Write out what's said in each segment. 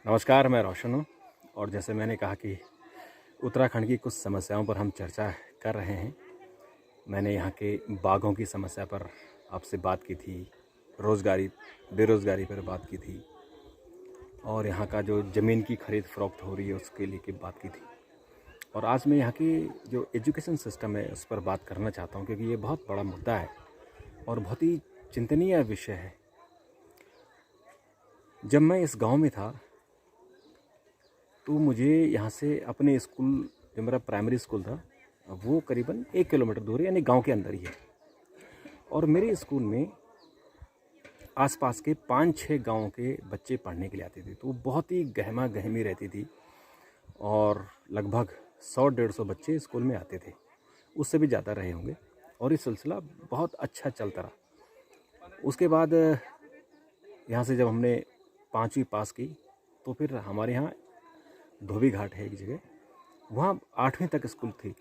नमस्कार, मैं रोशन हूँ और जैसे मैंने कहा कि उत्तराखंड की कुछ समस्याओं पर हम चर्चा कर रहे हैं। मैंने यहाँ के बाघों की समस्या पर आपसे बात की थी, बेरोज़गारी पर बात की थी और यहाँ का जो ज़मीन की खरीद फ़रोख्त हो रही है उसके लिए की बात की थी। और आज मैं यहाँ की जो एजुकेशन सिस्टम है उस पर बात करना चाहता हूँ, क्योंकि ये बहुत बड़ा मुद्दा है और बहुत ही चिंतनीय विषय है। जब मैं इस गाँव में था तो मुझे यहाँ से अपने स्कूल, जो मेरा प्राइमरी स्कूल था, वो करीबन 1 किलोमीटर दूर है, यानी गांव के अंदर ही है। और मेरे स्कूल में आसपास के 5-6 गांवों के बच्चे पढ़ने के लिए आते थे, तो बहुत ही गहमा गहमी रहती थी और लगभग 100-150 बच्चे स्कूल में आते थे, उससे भी ज़्यादा रहे होंगे। और ये सिलसिला बहुत अच्छा चलता रहा। उसके बाद यहाँ से जब हमने 5वीं पास की तो फिर हमारे यहाँ धोबी घाट है एक जगह, वहाँ 8वीं तक स्कूल थी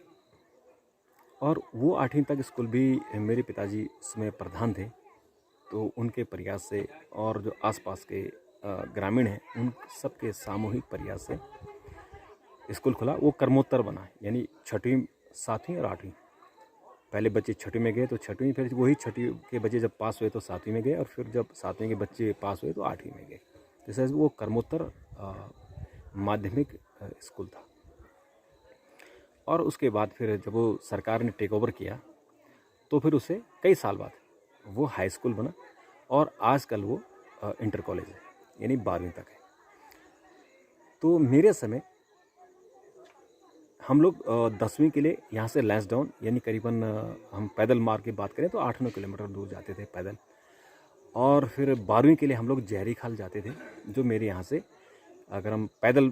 और वो 8वीं तक स्कूल भी मेरे पिताजी उसमें प्रधान थे। तो उनके प्रयास से और जो आसपास के ग्रामीण हैं उन सबके सामूहिक प्रयास से स्कूल खुला। वो कर्मोत्तर बना, यानी 6वीं, 7वीं और 8वीं। पहले बच्चे 6वीं में गए तो 6वीं, फिर वही 6वीं के बच्चे जब पास हुए तो 7वीं में गए और फिर जब 7वीं के बच्चे पास हुए तो 8वीं में गए। जैसे वो कर्मोत्तर माध्यमिक स्कूल था। और उसके बाद फिर जब वो सरकार ने टेक ओवर किया तो फिर उसे कई साल बाद वो हाई स्कूल बना और आजकल वो इंटर कॉलेज है, यानी 12वीं तक है। तो मेरे समय हम लोग 10वीं के लिए यहाँ से लैंसडाउन, यानी करीबन हम पैदल मार्ग की बात करें तो 8-9 किलोमीटर दूर जाते थे पैदल। और फिर 12वीं के लिए हम लोग जहरी खाल जाते थे, जो मेरे यहाँ से अगर हम पैदल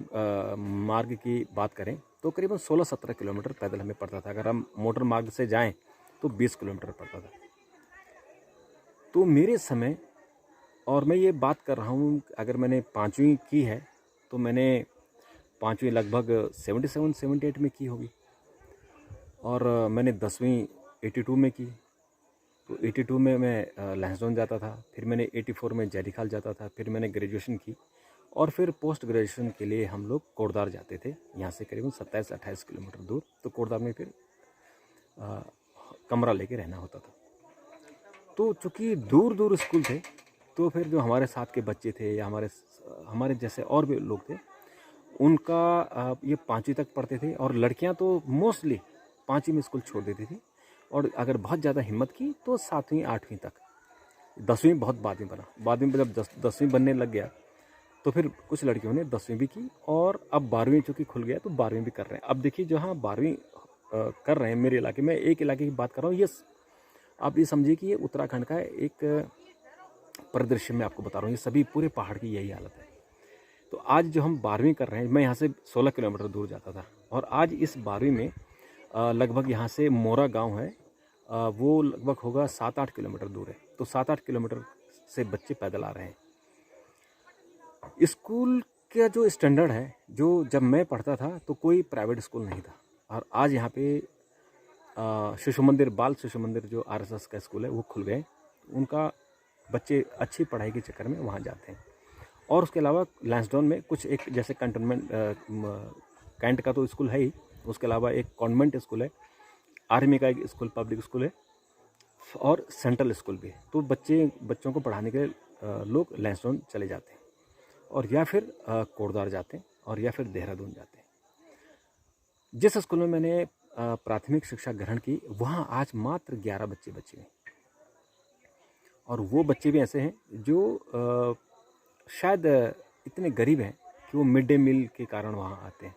मार्ग की बात करें तो करीबन 16-17 किलोमीटर पैदल हमें पड़ता था। अगर हम मोटर मार्ग से जाएं तो 20 किलोमीटर पड़ता था। तो मेरे समय, और मैं ये बात कर रहा हूँ, अगर मैंने 5वीं की है तो मैंने 5वीं लगभग 77-78 में की होगी और मैंने 10वीं 82 में की। तो 82 में मैं लैंसडाउन जाता था, फिर मैंने 84 में जयहरी खाल जाता था, फिर मैंने ग्रेजुएशन की और फिर पोस्ट ग्रेजुएशन के लिए हम लोग कोटद्वार जाते थे, यहाँ से करीबन 27-28 किलोमीटर दूर। तो कोटद्वार में फिर कमरा लेके रहना होता था। तो चूँकि दूर दूर स्कूल थे तो फिर जो हमारे साथ के बच्चे थे या हमारे जैसे और भी लोग थे, उनका ये 5वीं तक पढ़ते थे और लड़कियां तो मोस्टली 5वीं में स्कूल छोड़ देती थी और अगर बहुत ज़्यादा हिम्मत की तो 7वीं 8वीं तक। 10वीं बहुत बाद में बना। बाद में जब 10वीं बनने लग गया तो फिर कुछ लड़कियों ने 10वीं भी की और अब 12वीं चूँकि खुल गया तो 12वीं भी कर रहे हैं। अब देखिए, जहाँ 12वीं कर रहे हैं मेरे इलाके में, एक इलाके की बात कर रहा हूँ, ये आप ये समझिए कि ये उत्तराखंड का एक परिदृश्य में आपको बता रहा हूँ, ये सभी पूरे पहाड़ की यही हालत है। तो आज जो हम 12वीं कर रहे हैं, मैं यहाँ से 16 किलोमीटर दूर जाता था और आज इस 12वीं में लगभग यहाँ से मोरा गांव है, वो लगभग होगा 7-8 किलोमीटर दूर है। तो 7-8 किलोमीटर से बच्चे पैदल आ रहे हैं। स्कूल का जो स्टैंडर्ड है, जो जब मैं पढ़ता था तो कोई प्राइवेट स्कूल नहीं था और आज यहाँ पे शिशु मंदिर, बाल शिशु मंदिर जो आरएसएस का स्कूल है वो खुल गए। उनका बच्चे अच्छी पढ़ाई के चक्कर में वहाँ जाते हैं। और उसके अलावा लैंसडाउन में कुछ एक जैसे कंटोनमेंट कैंट का तो स्कूल है ही, उसके अलावा एक कॉन्वेंट स्कूल है, आर्मी का एक स्कूल, पब्लिक स्कूल है और सेंट्रल स्कूल भी है। तो बच्चों को पढ़ाने के लिए लोग लैंसडाउन चले जाते हैं और या फिर कोटद्वार जाते हैं और या फिर देहरादून जाते हैं। जिस स्कूल में मैंने प्राथमिक शिक्षा ग्रहण की, वहाँ आज मात्र 11 बच्चे बचे हैं और वो बच्चे भी ऐसे हैं जो शायद इतने गरीब हैं कि वो मिड डे मील के कारण वहाँ आते हैं।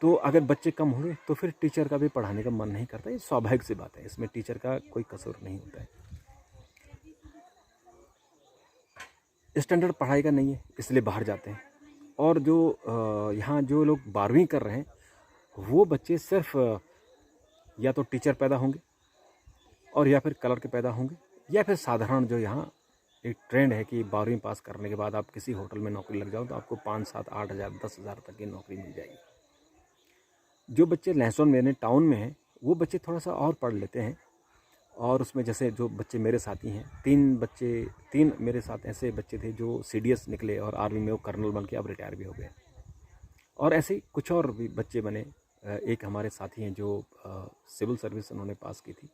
तो अगर बच्चे कम होंगे तो फिर टीचर का भी पढ़ाने का मन नहीं करता। ये स्वाभाविक सी बात है, इसमें टीचर का कोई कसूर नहीं होता है। स्टैंडर्ड पढ़ाई का नहीं है, इसलिए बाहर जाते हैं। और जो यहाँ जो लोग 12वीं कर रहे हैं वो बच्चे सिर्फ या तो टीचर पैदा होंगे और या फिर कलर के पैदा होंगे या फिर साधारण, जो यहाँ एक ट्रेंड है कि 12वीं पास करने के बाद आप किसी होटल में नौकरी लग जाओ तो आपको 5-7-8 हज़ार 10 हज़ार तक की नौकरी मिल जाएगी। जो बच्चे लहसुन मेरे टाउन में हैं वो बच्चे थोड़ा सा और पढ़ लेते हैं और उसमें जैसे जो बच्चे मेरे साथी हैं, 3 मेरे साथ ऐसे बच्चे थे जो CDS निकले और आर्मी में वो कर्नल बन के अब रिटायर भी हो गए। और ऐसे ही कुछ और भी बच्चे बने। एक हमारे साथी हैं जो सिविल सर्विस उन्होंने पास की थी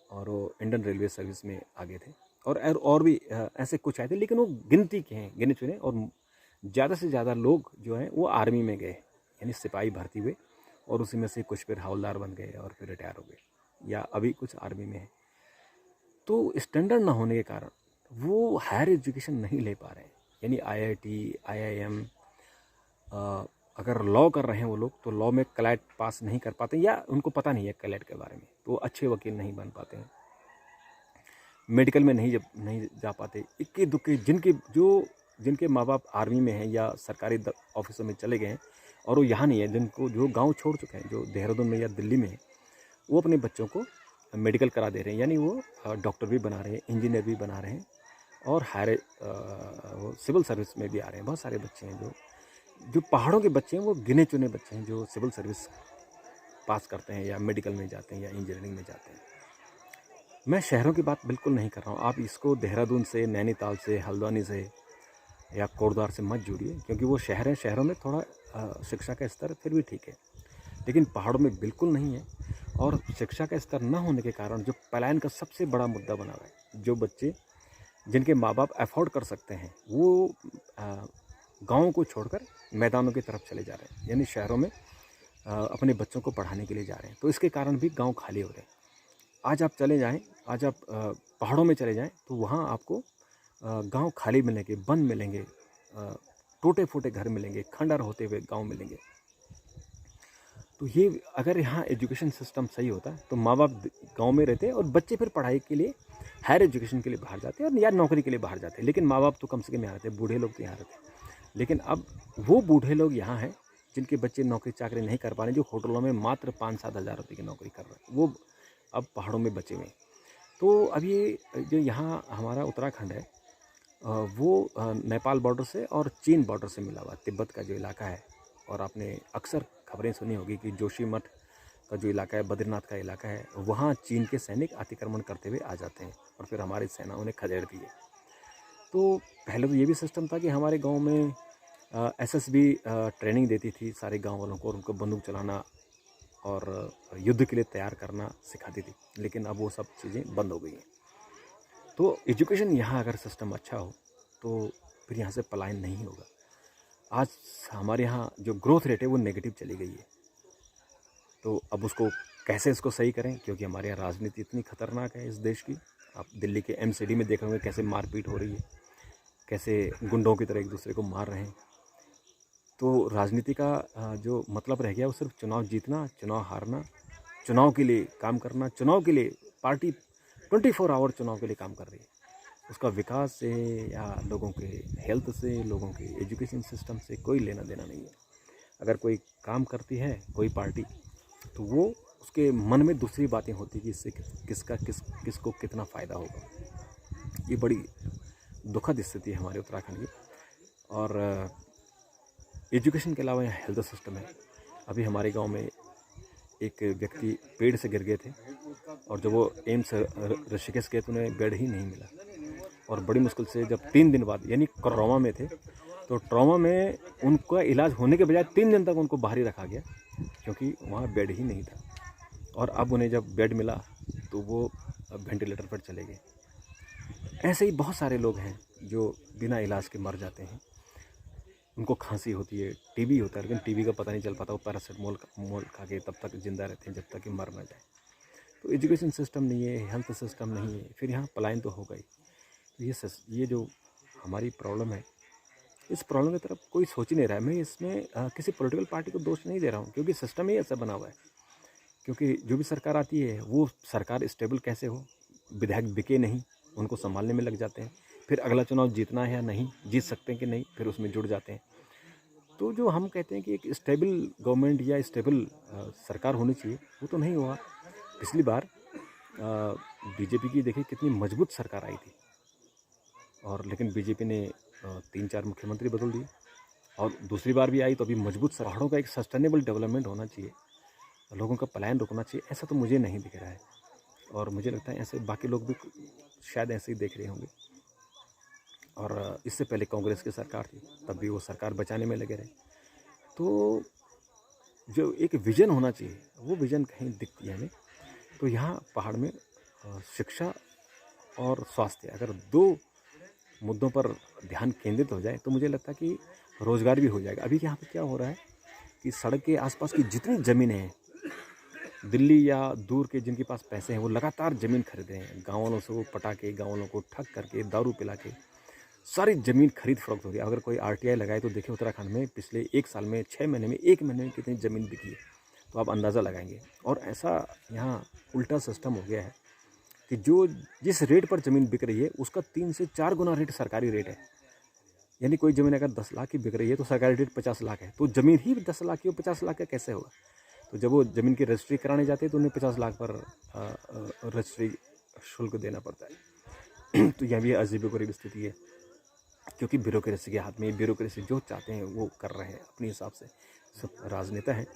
और वो इंडियन रेलवे सर्विस में आगे थे। और भी ऐसे कुछ आए थे, लेकिन वो गिनती के हैं, गिने चुने। और ज़्यादा से ज़्यादा लोग जो हैं वो आर्मी में गए, यानी सिपाही भर्ती हुए, और उसी में से कुछ फिर हवलदार बन गए और फिर रिटायर हो गए, या अभी कुछ आर्मी में है। तो स्टैंडर्ड ना होने के कारण वो हायर एजुकेशन नहीं ले पा रहे हैं, यानी IIT, IIM, अगर लॉ कर रहे हैं वो लोग, तो लॉ में क्लैट पास नहीं कर पाते, या उनको पता नहीं है क्लैट के बारे में, तो अच्छे वकील नहीं बन पाते हैं। मेडिकल में नहीं जा पाते। इक्के दुक्के जिनके माँ बाप आर्मी में हैं या सरकारी ऑफिसों में चले गए हैं और वो यहाँ नहीं है, जो गांव छोड़ चुके हैं, जो देहरादून में या दिल्ली में है, वो अपने बच्चों को मेडिकल करा दे रहे हैं, यानी वो डॉक्टर भी बना रहे हैं, इंजीनियर भी बना रहे हैं, और वो सिविल सर्विस में भी आ रहे हैं। बहुत सारे बच्चे हैं जो पहाड़ों के बच्चे हैं, वो गिने चुने बच्चे हैं जो सिविल सर्विस पास करते हैं या मेडिकल में जाते हैं या इंजीनियरिंग में जाते हैं। मैं शहरों की बात बिल्कुल नहीं कर रहा हूँ। आप इसको देहरादून से, नैनीताल से, हल्द्वानी से या कोटद्वार से मत जोड़िए, क्योंकि वो शहर हैं। शहरों में थोड़ा शिक्षा का स्तर फिर भी ठीक है, लेकिन पहाड़ों में बिल्कुल नहीं है। और शिक्षा का स्तर न होने के कारण जो पलायन का सबसे बड़ा मुद्दा बना हुआ है, जो बच्चे जिनके माँ बाप अफोर्ड कर सकते हैं वो गाँव को छोड़कर मैदानों की तरफ चले जा रहे हैं, यानी शहरों में अपने बच्चों को पढ़ाने के लिए जा रहे हैं। तो इसके कारण भी गाँव खाली हो रहे हैं। आज आप चले जाएं, आज आप पहाड़ों में चले जाएं, तो वहाँ आपको गांव खाली मिलेंगे, बंद मिलेंगे, टूटे फूटे घर मिलेंगे, खंडर होते हुए गांव मिलेंगे। तो ये अगर यहाँ एजुकेशन सिस्टम सही होता तो माँ बाप गांव में रहते और बच्चे फिर पढ़ाई के लिए, हायर एजुकेशन के लिए बाहर जाते और या नौकरी के लिए बाहर जाते। लेकिन माँ बाप तो कम से कम यहाँ रहते, बूढ़े लोग तो यहाँ रहते। लेकिन अब वो बूढ़े लोग यहाँ हैं जिनके बच्चे नौकरी चाकरी नहीं कर पा रहे, जो होटलों में मात्र 5-7 हज़ार रुपये की नौकरी कर रहे हैं, वो अब पहाड़ों में बचे हुए हैं। तो अब ये जो यहाँ हमारा उत्तराखंड है, वो नेपाल बॉर्डर से और चीन बॉर्डर से मिला हुआ, तिब्बत का जो इलाका है। और आपने अक्सर खबरें सुनी होगी कि जोशीमठ का जो इलाका है, बद्रीनाथ का इलाका है, वहाँ चीन के सैनिक अतिक्रमण करते हुए आ जाते हैं और फिर हमारी सेनाओं ने खदेड़ दिए। तो पहले तो ये भी सिस्टम था कि हमारे गांव में SSB ट्रेनिंग देती थी सारे गांव वालों को, और उनको बंदूक चलाना और युद्ध के लिए तैयार करना सिखाती थी। लेकिन अब वो सब चीज़ें बंद हो गई हैं। तो एजुकेशन यहाँ अगर सिस्टम अच्छा हो तो फिर यहाँ से पलायन नहीं होगा। आज हमारे यहाँ जो ग्रोथ रेट है वो नेगेटिव चली गई है। तो अब उसको कैसे इसको सही करें, क्योंकि हमारे यहाँ राजनीति इतनी खतरनाक है इस देश की। आप दिल्ली के MCD में देख रहे होंगे कैसे मारपीट हो रही है, कैसे गुंडों की तरह एक दूसरे को मार रहे हैं। तो राजनीति का जो मतलब रह गया वो सिर्फ चुनाव जीतना, चुनाव हारना, चुनाव के लिए काम करना, चुनाव के लिए पार्टी 24 आवर चुनाव के लिए काम कर रही है। उसका विकास से या लोगों के हेल्थ से, लोगों के एजुकेशन सिस्टम से कोई लेना देना नहीं है। अगर कोई काम करती है कोई पार्टी, तो वो उसके मन में दूसरी बातें होती कि इससे किसको कितना फ़ायदा होगा। ये बड़ी दुखद स्थिति है हमारे उत्तराखंड की। और एजुकेशन के अलावा यहाँ हेल्थ सिस्टम है। अभी हमारे गांव में एक व्यक्ति पेड़ से गिर गए थे, और जब वो एम्स ऋषिकेश गए तो उन्हें बेड ही नहीं मिला। और बड़ी मुश्किल से जब 3 दिन बाद, यानी ट्रॉमा में थे, तो ट्रॉमा में उनका इलाज होने के बजाय 3 दिन तक उनको बाहर ही रखा गया, क्योंकि वहाँ बेड ही नहीं था। और अब उन्हें जब बेड मिला तो वो वेंटिलेटर पर चले गए। ऐसे ही बहुत सारे लोग हैं जो बिना इलाज के मर जाते हैं। उनको खांसी होती है, TB होता है, लेकिन TB का पता नहीं चल पाता, वो पैरासीटामोल खा के तब तक जिंदा रहते हैं जब तक कि मर ना जाए। तो एजुकेशन सिस्टम नहीं है, हेल्थ सिस्टम नहीं है, फिर यहाँ पलायन तो होगा ही। तो ये जो हमारी प्रॉब्लम है, इस प्रॉब्लम की तरफ कोई सोच ही नहीं रहा है। मैं इसमें किसी पॉलिटिकल पार्टी को दोष नहीं दे रहा हूँ, क्योंकि सिस्टम ही ऐसा बना हुआ है। क्योंकि जो भी सरकार आती है वो सरकार स्टेबल कैसे हो, विधायक बिके नहीं, उनको संभालने में लग जाते हैं। फिर अगला चुनाव जीतना है या नहीं, जीत सकते हैं कि नहीं, फिर उसमें जुड़ जाते हैं। तो जो हम कहते हैं कि एक स्टेबल गवर्नमेंट या स्टेबल सरकार होनी चाहिए, वो तो नहीं हुआ। पिछली बार BJP की देखिए कितनी मजबूत सरकार आई थी, और लेकिन BJP ने 3-4 मुख्यमंत्री बदल दिए। और दूसरी बार भी आई तो अभी मजबूत पहाड़ों का एक सस्टेनेबल डेवलपमेंट होना चाहिए, लोगों का पलायन रुकना चाहिए, ऐसा तो मुझे नहीं दिख रहा है। और मुझे लगता है ऐसे बाकी लोग भी शायद ऐसे ही देख रहे होंगे। और इससे पहले कांग्रेस की सरकार थी, तब भी वो सरकार बचाने में लगे रहे। तो जो एक विज़न होना चाहिए, वो विज़न कहीं दिखती है हमें। तो यहाँ पहाड़ में शिक्षा और स्वास्थ्य, अगर 2 मुद्दों पर ध्यान केंद्रित हो जाए तो मुझे लगता है कि रोज़गार भी हो जाएगा। अभी यहाँ पे क्या हो रहा है कि सड़क के आसपास की जितनी ज़मीनें हैं, दिल्ली या दूर के जिनके पास पैसे हैं, वो लगातार ज़मीन खरीद रहे हैं। गाँव वालों से वो पटा के, गाँव वालों को ठग करके, दारू पिला के सारी ज़मीन खरीद फरोख्त हो रही है। अगर कोई आरटीआई लगाए तो देखिए उत्तराखंड में पिछले 1 साल में, 6 महीने में, 1 महीने में कितनी ज़मीन बिकी है, तो आप अंदाज़ा लगाएंगे। और ऐसा यहाँ उल्टा सिस्टम हो गया है कि जो जिस रेट पर ज़मीन बिक रही है उसका 3 से 4 गुना रेट सरकारी रेट है। यानी कोई ज़मीन अगर 10 लाख की बिक रही है तो सरकारी रेट 50 लाख है, तो ज़मीन ही 10 लाख की हो, 50 लाख का कैसे होगा? तो जब वो ज़मीन की रजिस्ट्री कराने जाते हैं तो उन्हें 50 लाख पर रजिस्ट्री शुल्क देना पड़ता है। तो यह भी अजीबोगरीब स्थिति है, क्योंकि ब्यूरोक्रेसी के हाथ में, ब्यूरोक्रेसी जो चाहते हैं वो कर रहे हैं अपने हिसाब से। सब राजनेता हैं,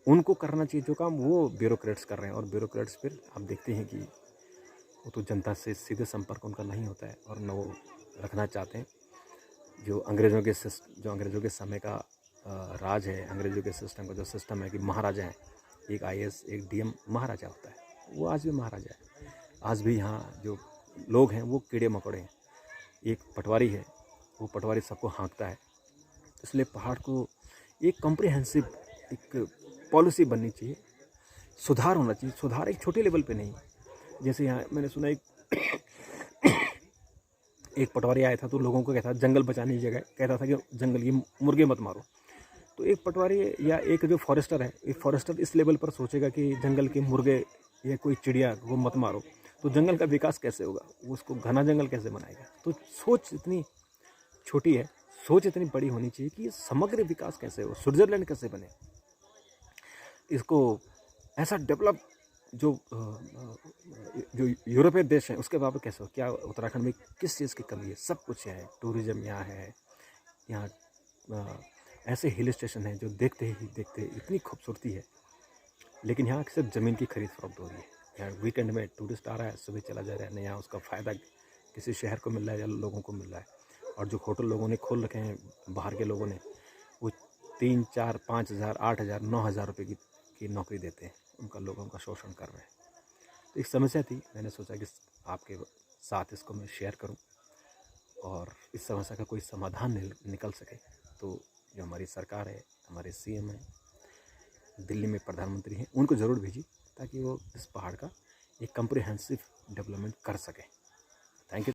उनको करना चाहिए जो काम वो ब्यूरोक्रेट्स कर रहे हैं। और ब्यूरोक्रेट्स फिर आप देखते हैं कि वो तो जनता से सीधे संपर्क उनका नहीं होता है, और न वो रखना चाहते हैं। जो अंग्रेज़ों के समय का राज है, अंग्रेज़ों के सिस्टम का जो सिस्टम है कि महाराजा हैं, एक आईएएस, एक डीएम महाराजा होता है, वो आज भी महाराजा है। आज भी यहाँ जो लोग हैं वो कीड़े मकोड़े हैं। एक पटवारी है, वो पटवारी सबको हाँकता है। इसलिए पहाड़ को एक कॉम्प्रिहेंसिव एक पॉलिसी बननी चाहिए, सुधार होना चाहिए। सुधार एक छोटे लेवल पे नहीं, जैसे यहाँ मैंने सुना एक पटवारी आया था तो लोगों को कहता था जंगल बचाने की जगह कहता था कि जंगल की मुर्गे मत मारो। तो एक पटवारी या एक जो फॉरेस्टर है, एक फॉरेस्टर इस लेवल पर सोचेगा कि जंगल के मुर्गे या कोई चिड़िया को मत मारो, तो जंगल का विकास कैसे होगा? वो उसको घना जंगल कैसे बनाएगा? तो सोच इतनी छोटी है, सोच इतनी बड़ी होनी चाहिए कि समग्र विकास कैसे हो, स्विट्ज़रलैंड कैसे बने, इसको ऐसा डेवलप जो यूरोपीय देश हैं उसके बाबत कैसे हो। क्या उत्तराखंड में किस चीज़ की कमी है? सब कुछ है, टूरिज़्म यहाँ है, यहाँ ऐसे हिल स्टेशन हैं जो देखते ही देखते इतनी खूबसूरती है, लेकिन यहाँ सिर्फ ज़मीन की खरीद फरोख्त हो रही है। यहाँ वीकेंड में टूरिस्ट आ रहा है, सुबह चला जा रहा है, न यहाँ उसका फ़ायदा किसी शहर को मिल रहा है या लोगों को मिल रहा है। और जो होटल लोगों ने खोल रखे हैं बाहर के लोगों ने, वो 3, 4, 5 हज़ार, 8 हज़ार, 9 हज़ार रुपये की नौकरी देते हैं, उनका लोगों का शोषण कर रहे हैं। तो एक समस्या थी, मैंने सोचा कि आपके साथ इसको मैं शेयर करूं, और इस समस्या का कोई समाधान निकल सके। तो जो हमारी सरकार है, हमारे सीएम हैं, दिल्ली में प्रधानमंत्री हैं, उनको ज़रूर भेजिए ताकि वो इस पहाड़ का एक कम्प्रिहेंसिव डेवलपमेंट कर सकें।